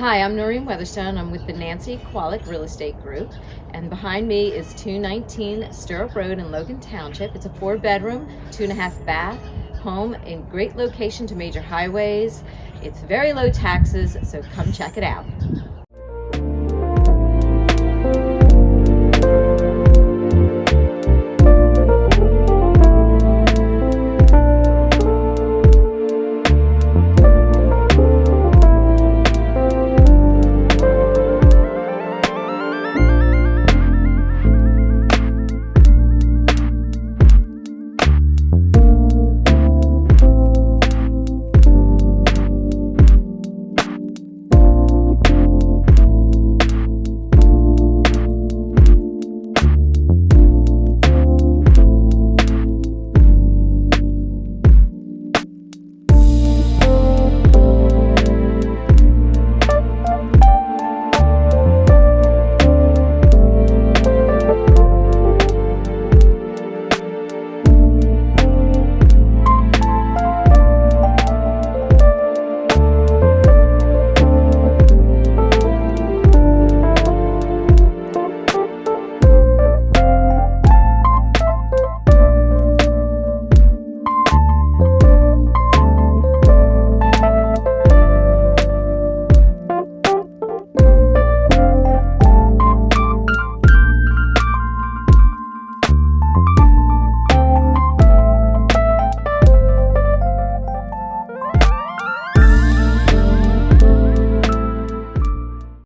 Hi, I'm Noreen Weatherstone. I'm with the Nancy Kowalik Real Estate Group, and behind me is 219 Stirrup Rd in Logan Township. It's a 4-bedroom, 2.5 bath home in great location to major highways. It's very low taxes, so come check it out.